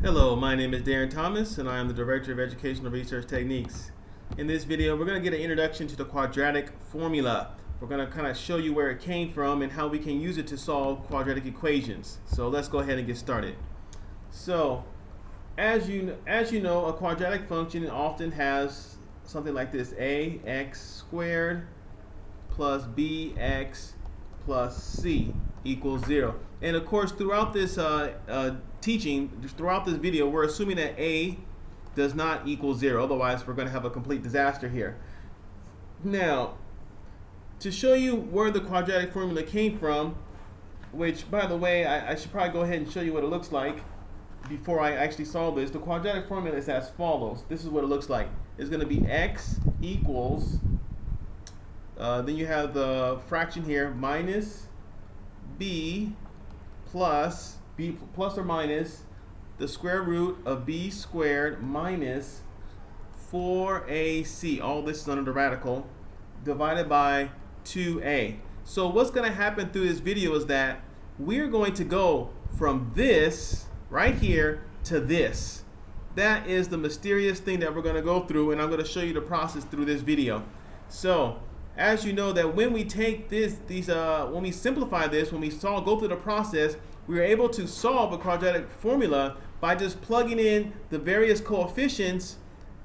Hello, my name is Darren Thomas and I am the Director of Educational Research Techniques. In this video, we're going to get an introduction to the quadratic formula. We're going to kind of show you where it came from and how we can use it to solve quadratic equations. So let's go ahead and get started. So, as you know, a quadratic function often has something like this: ax squared plus bx plus c equals 0. And of course, throughout this throughout this video, we're assuming that a does not equal 0. Otherwise, we're going to have a complete disaster here. Now, to show you where the quadratic formula came from, which, by the way, I should probably go ahead and show you what it looks like before I actually solve this. The quadratic formula is as follows. This is what it looks like. It's going to be x equals, then you have the fraction here, minus b plus or minus the square root of b squared minus 4ac, all this is under the radical, divided by 2a. So what's going to happen through this video is that we're going to go from this right here to this. That is the mysterious thing that we're going to go through, and I'm going to show you the process through this video. So as you know, that when we take when we simplify this, when we go through the process, we are able to solve a quadratic formula by just plugging in the various coefficients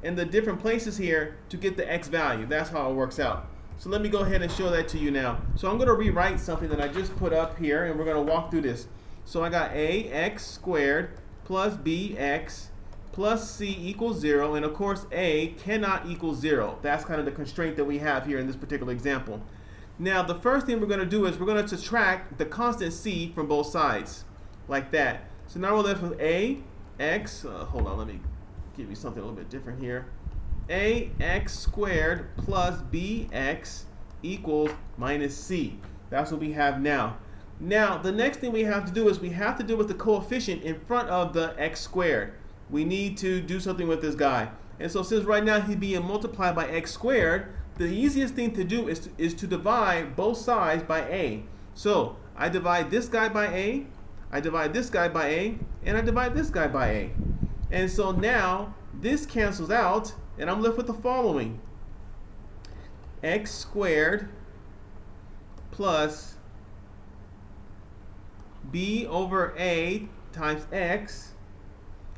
in the different places here to get the x value. That's how it works out. So let me go ahead and show that to you now. So I'm going to rewrite something that I just put up here, and we're going to walk through this. So I got ax squared plus bx plus c equals 0, and of course a cannot equal 0. That's kind of the constraint that we have here in this particular example. Now the first thing we're going to do is we're going to subtract the constant c from both sides, like that. So now we're left with ax, hold on, let me give you something a little bit different here. Ax squared plus bx equals minus c. That's what we have now. Now the next thing we have to do is we have to deal with the coefficient in front of the x squared. We need to do something with this guy. And so since right now he's being multiplied by x squared, the easiest thing to do is to divide both sides by a. So I divide this guy by a, I divide this guy by a, and I divide this guy by a. And so now this cancels out, and I'm left with the following: x squared plus b over a times x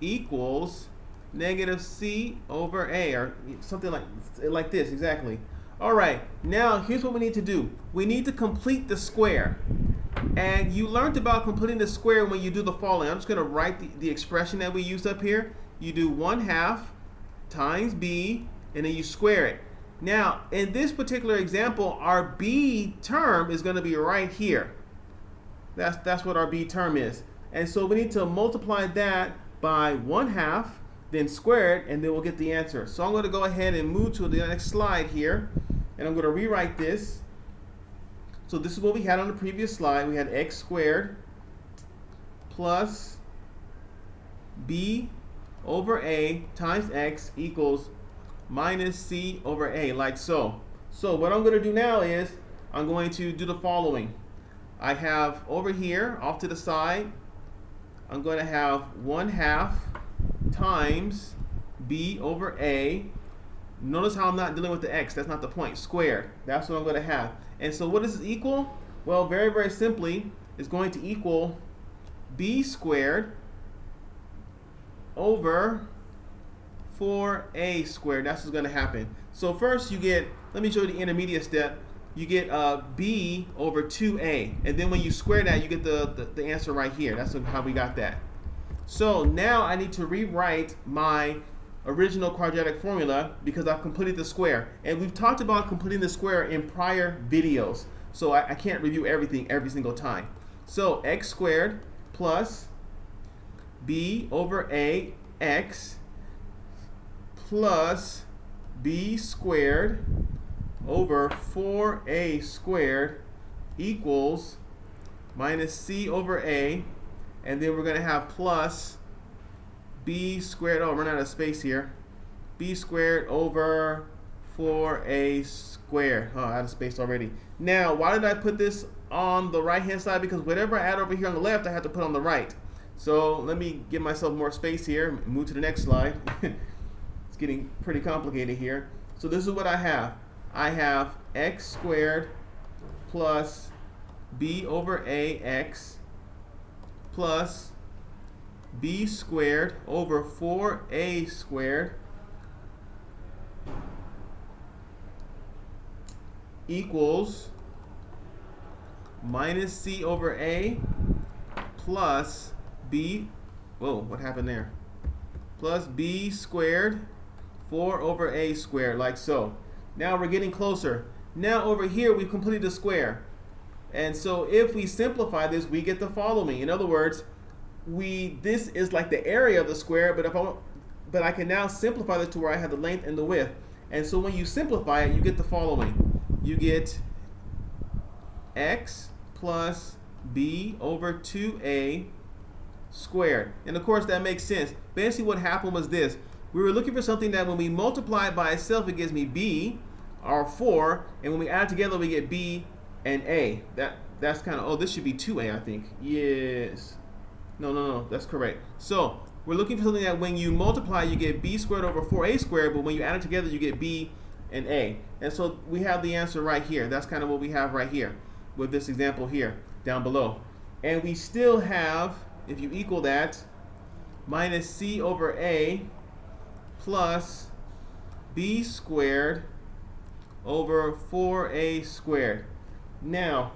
equals negative c over a, or something like this, exactly. All right, now here's what we need to do. We need to complete the square. And you learned about completing the square when you do the following. I'm just going to write the expression that we used up here. You do 1/2 times b, and then you square it. Now, in this particular example, our b term is going to be right here. That's what our b term is. And so we need to multiply that by 1/2, then square it, and then we'll get the answer. So I'm going to go ahead and move to the next slide here, and I'm going to rewrite this. So this is what we had on the previous slide. We had x squared plus b over a times x equals minus c over a, like so. So what I'm going to do now is I'm going to do the following. I have over here, off to the side, I'm going to have 1/2 times b over a. Notice how I'm not dealing with the x. That's not the point. Squared. That's what I'm going to have. And so what does this equal? Well, very, very simply, it's going to equal b squared over 4a squared. That's what's going to happen. So first you get, let me show you the intermediate step. You get b over 2a, and then when you square that, you get the answer right here. That's how we got that. So now I need to rewrite my original quadratic formula because I've completed the square. And we've talked about completing the square in prior videos, so I can't review everything every single time. So x squared plus b over a x plus b squared over 4a squared equals minus c over a, and then we're going to have plus b squared, oh, run out of space here, b squared over 4a squared. Oh, out of space already. Now, why did I put this on the right hand side? Because whatever I add over here on the left, I have to put on the right. So let me give myself more space here, move to the next slide. It's getting pretty complicated here. So this is what I have. I have x squared plus b over ax plus b squared over 4a squared equals minus c over a plus b, whoa, what happened there? Plus b squared 4 over a squared, like so. Now we're getting closer. Now over here we've completed the square. And so if we simplify this, we get the following. In other words, this is like the area of the square, but I can now simplify this to where I have the length and the width. And so when you simplify it, you get the following. You get x plus b over 2a squared. And of course that makes sense. Basically what happened was this. We were looking for something that when we multiply it by itself, it gives me b, or 4, and when we add it together, we get b and a. That's kind of, oh, this should be 2a, I think. Yes. No, that's correct. So we're looking for something that when you multiply, you get b squared over 4a squared, but when you add it together, you get b and a. And so we have the answer right here. That's kind of what we have right here with this example here down below. And we still have, if you equal that, minus c over a plus b squared over 4a squared. Now,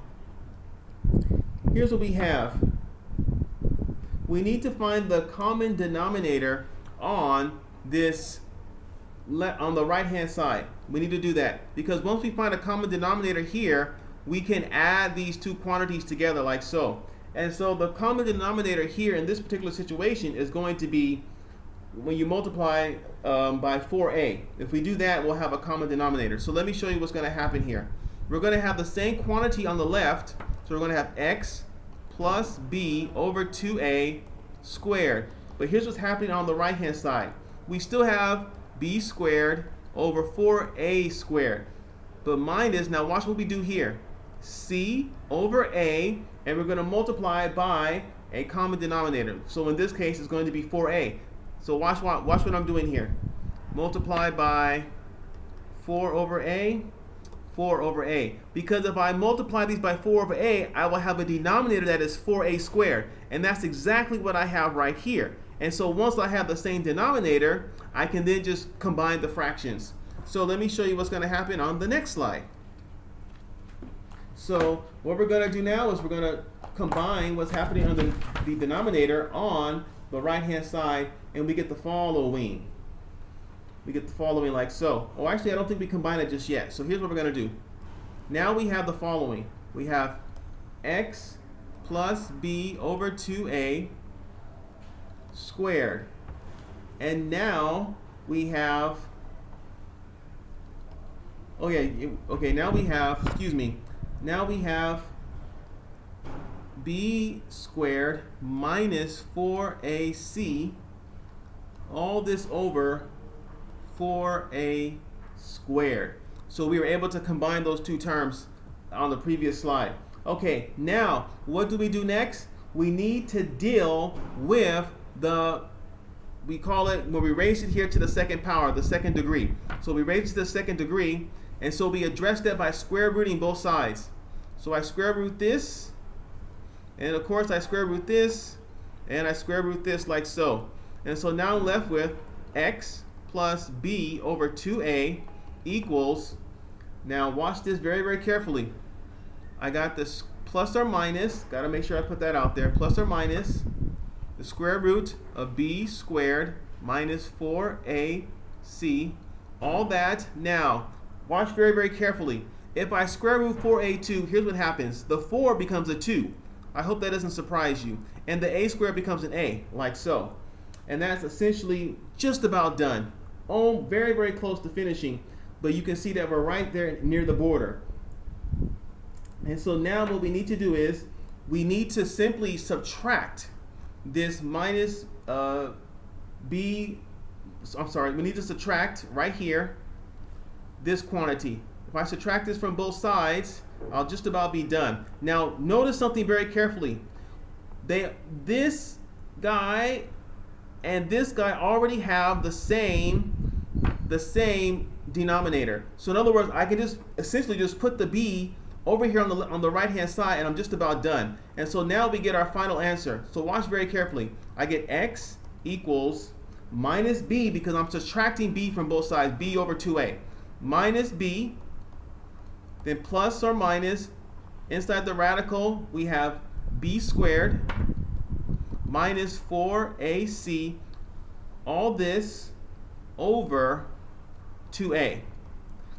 here's what we have. We need to find the common denominator on this, on the right hand side. We need to do that because once we find a common denominator here, we can add these two quantities together like so. And so the common denominator here in this particular situation is going to be when you multiply by 4a. If we do that, we'll have a common denominator. So let me show you what's going to happen here. We're going to have the same quantity on the left. So we're going to have x plus b over 2a squared. But here's what's happening on the right hand side. We still have b squared over 4a squared. But minus, now watch what we do here. C over a, and we're going to multiply by a common denominator. So in this case, it's going to be 4a. So watch what I'm doing here. Multiply by 4 over a, 4 over a. Because if I multiply these by 4 over a, I will have a denominator that is 4a squared. And that's exactly what I have right here. And so once I have the same denominator, I can then just combine the fractions. So let me show you what's going to happen on the next slide. So what we're going to do now is we're going to combine what's happening on the denominator on the right hand side, and we get the following. We get the following like so. Oh, actually, I don't think we combine it just yet. So here's what we're going to do. Now we have the following. We have x plus b over 2a squared. And now we have, now we have, now we have b squared minus 4ac, all this over 4a squared. So we were able to combine those two terms on the previous slide. Okay, now what do we do next? We need to deal with we call it, when we raise it here to the second power, the second degree. So we raise it to the second degree, and so we address that by square rooting both sides. So I square root this, and of course I square root this, and I square root this like so. And so now I'm left with x plus b over 2a equals, now watch this very, very carefully. I got this plus or minus, got to make sure I put that out there, plus or minus the square root of b squared minus 4ac, all that. Now, watch very, very carefully. If I square root 4a2, here's what happens. The 4 becomes a 2. I hope that doesn't surprise you. And the a squared becomes an a, like so. And that's essentially just about done. Oh, very, very close to finishing. But you can see that we're right there near the border. And so now what we need to do is we need to simply subtract this minus we need to subtract right here this quantity. If I subtract this from both sides, I'll just about be done. Now notice something very carefully. The guy and this guy already have the same denominator. So in other words, I can just essentially just put the b over here on the right hand side, and I'm just about done. And so now we get our final answer. So watch very carefully. I get x equals minus b, because I'm subtracting b from both sides, b over 2a, minus b, then plus or minus, inside the radical we have b squared minus 4ac, all this over 2a.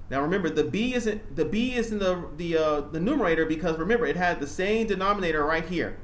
Now remember, the b is in the numerator, because remember it had the same denominator right here.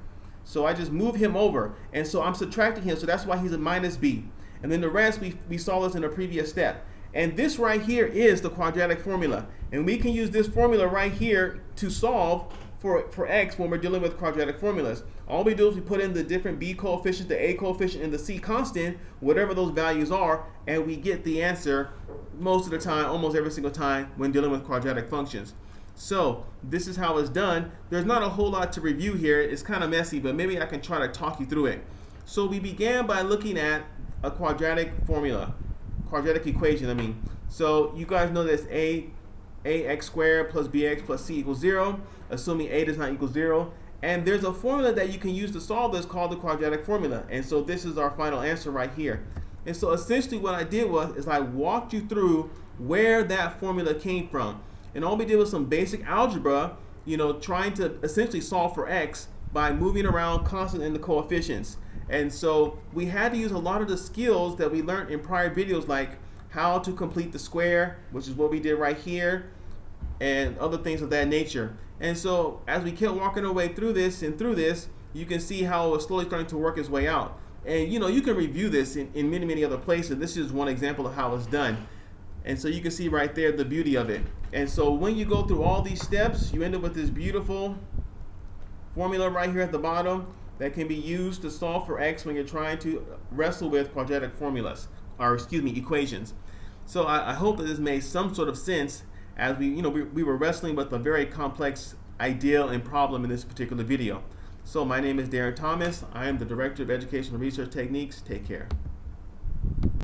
So I just move him over, and so I'm subtracting him, so that's why he's a minus b. And then the rest, we saw this in a previous step. And this right here is the quadratic formula. And we can use this formula right here to solve for x when we're dealing with quadratic formulas. All we do is we put in the different b coefficients, the a coefficient, and the c constant, whatever those values are, and we get the answer most of the time, almost every single time, when dealing with quadratic functions. So this is how it's done. There's not a whole lot to review here. It's kind of messy, but maybe I can try to talk you through it. So we began by looking at a quadratic formula, quadratic equation, I mean. So you guys know that it's ax squared plus bx plus c equals 0, assuming a does not equal 0. And there's a formula that you can use to solve this called the quadratic formula. And so this is our final answer right here. And so essentially what I did is I walked you through where that formula came from. And all we did was some basic algebra, trying to essentially solve for x by moving around constant in the coefficients. And so we had to use a lot of the skills that we learned in prior videos, like how to complete the square, which is what we did right here, and other things of that nature. And so as we kept walking our way through this, you can see how it was slowly starting to work its way out. And you can review this in many other places. This is one example of how it's done. And so you can see right there the beauty of it. And so when you go through all these steps, you end up with this beautiful formula right here at the bottom that can be used to solve for x when you're trying to wrestle with quadratic formulas, or equations. So I hope that this made some sort of sense, as we were wrestling with a very complex ideal and problem in this particular video. So my name is Darren Thomas. I am the Director of Educational Research Techniques. Take care.